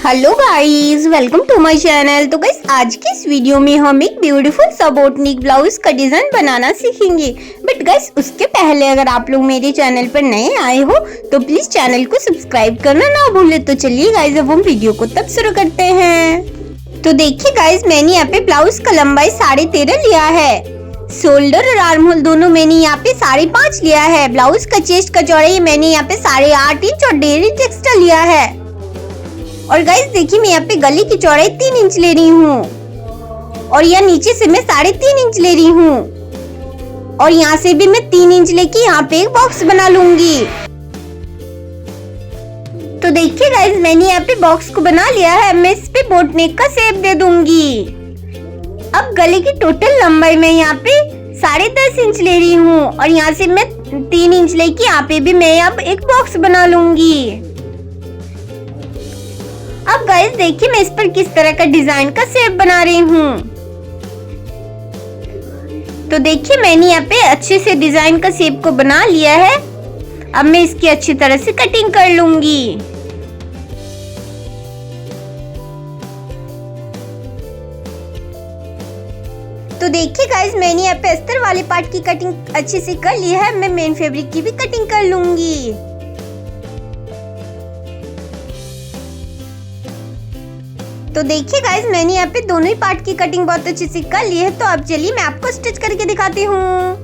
Hello guys, welcome to my channel. तो guys आज की इस वीडियो में हम एक ब्यूटीफुल सा बोटनिक ब्लाउज का डिजाइन बनाना सीखेंगे। बट गाइस उसके पहले अगर आप लोग मेरे चैनल पर नए आए हो तो प्लीज चैनल को सब्सक्राइब करना ना भूले। तो चलिए गाइस अब हम वीडियो को तब शुरू करते हैं। तो देखिए गाइस मैंने यहाँ पे ब्लाउज का लंबाई 13.5 लिया है। शोल्डर और आर्म होल दोनों मैंने यहाँ पे 5.5 लिया है। ब्लाउज का चेस्ट का चौड़ाई मैंने यहाँ पे 8.5 इंच और 1.5 इंच एक्स्ट्रा लिया है। और गाइस देखिए मैं यहाँ पे गले की चौड़ाई 3 इंच ले रही हूँ और यहाँ नीचे से मैं 3.5 इंच ले रही हूँ और यहाँ से भी मैं 3 इंच लेके यहाँ पे एक बॉक्स बना लूंगी। तो देखिए गाइस मैंने यहाँ पे बॉक्स को बना लिया है। मैं इस पे बोट नेक का शेप दे दूंगी। अब गले की टोटल लंबाई मैं यहाँ पे 10.5 इंच ले रही हूँ और यहाँ से मैं 3 इंच लेके यहाँ पे भी मैं अब एक बॉक्स बना लूंगी। अब गाइस देखिए मैं इस पर किस तरह का डिजाइन का शेप बना रही हूँ। तो देखिए मैंने यहाँ पे अच्छे से डिजाइन का शेप को बना लिया है। अब मैं इसकी अच्छी तरह से कटिंग कर लूंगी। तो देखिए गाइस मैंने यहाँ पे अस्तर वाले पार्ट की कटिंग अच्छे से कर ली है। मैं मेन फैब्रिक की भी कटिंग कर लूंगी। तो देखिए गाइस मैंने यहाँ पे दोनों ही पार्ट की कटिंग बहुत अच्छे से कर ली है। तो अब चलिए मैं आपको स्टिच करके दिखाती हूँ।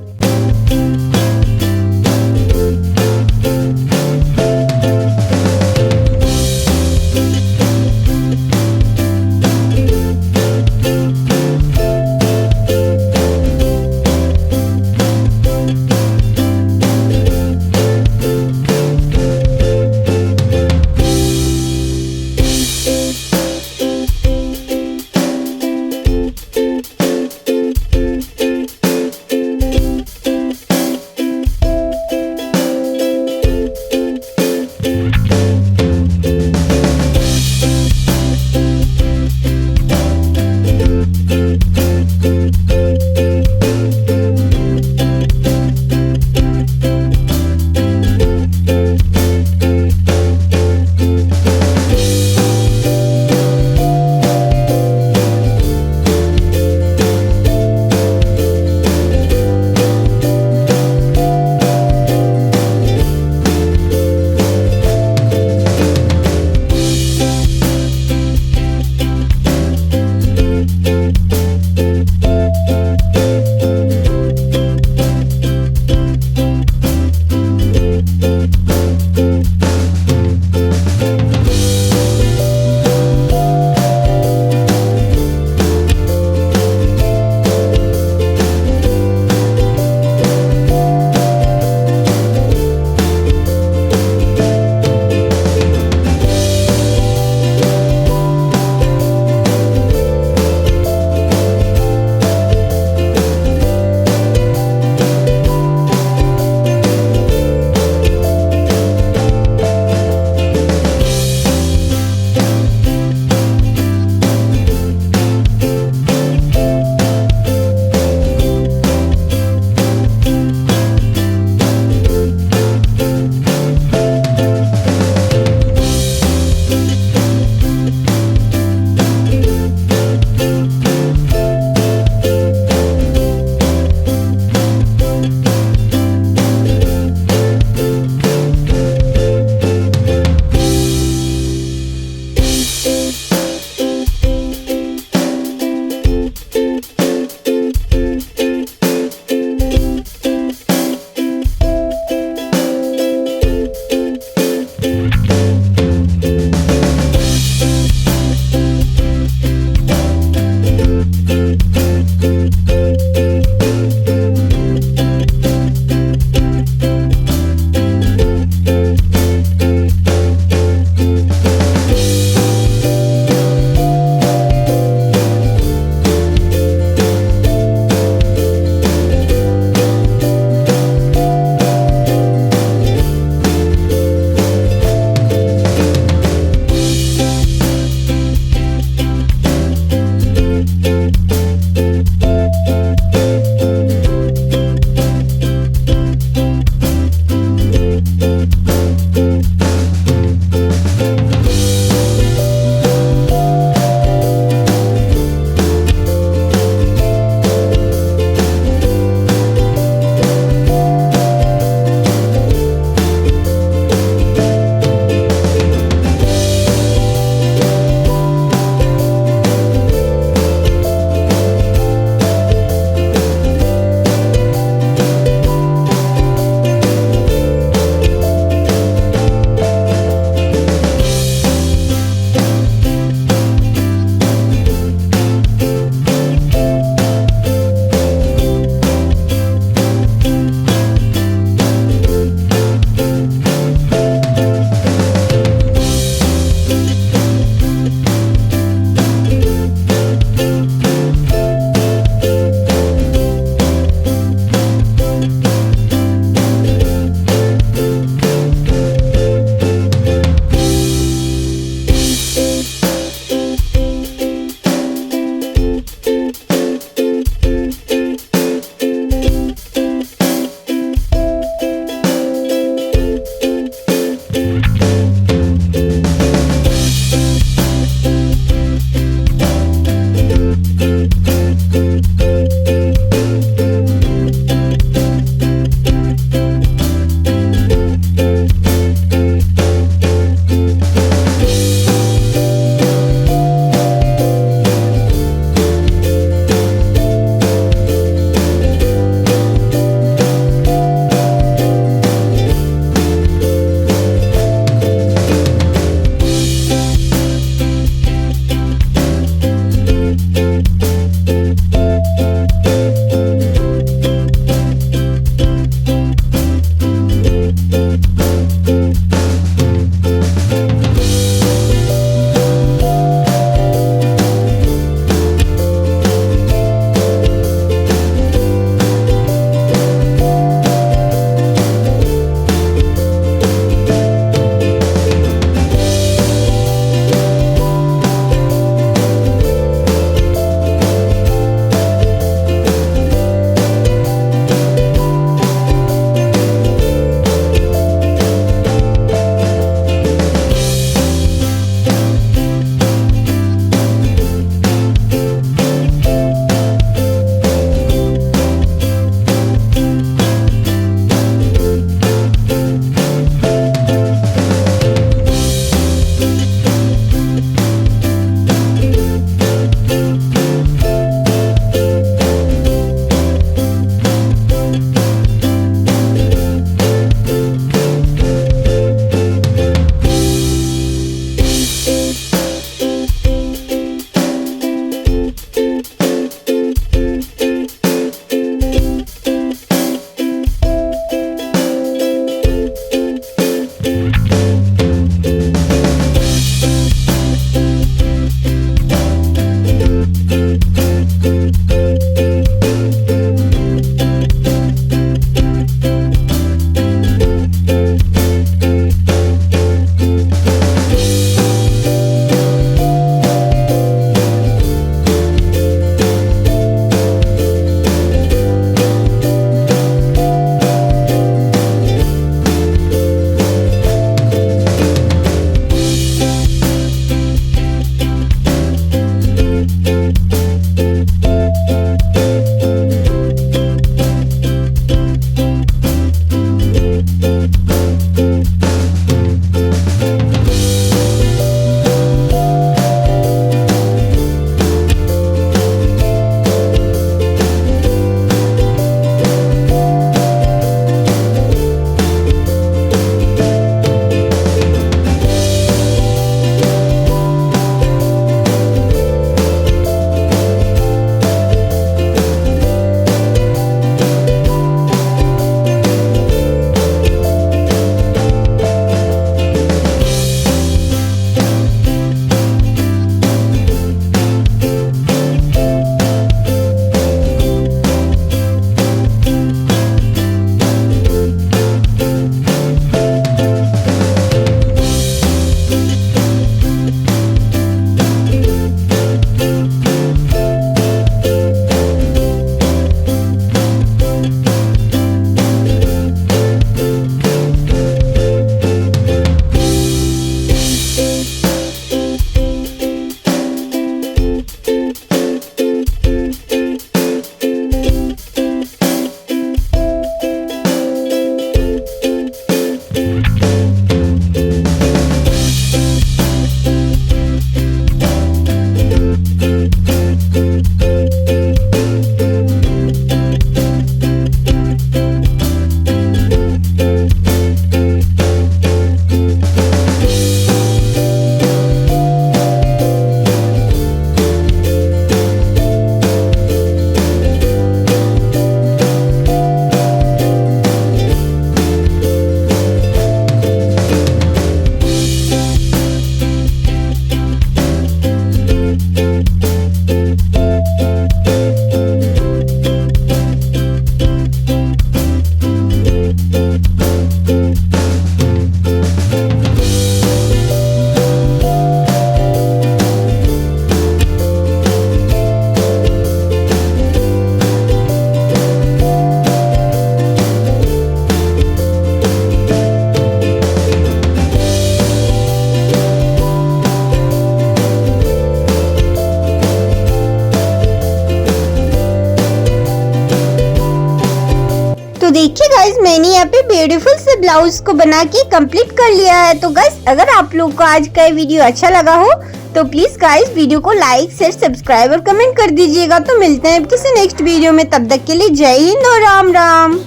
तो देखिए गाइस, मैंने यहाँ पे ब्यूटीफुल से ब्लाउज को बना के कंप्लीट कर लिया है। तो गाइस, अगर आप लोग को आज का वीडियो अच्छा लगा हो तो प्लीज गाइस वीडियो को लाइक शेयर सब्सक्राइब और कमेंट कर दीजिएगा। तो मिलते हैं किसी नेक्स्ट वीडियो में, तब तक के लिए जय हिंद और राम राम।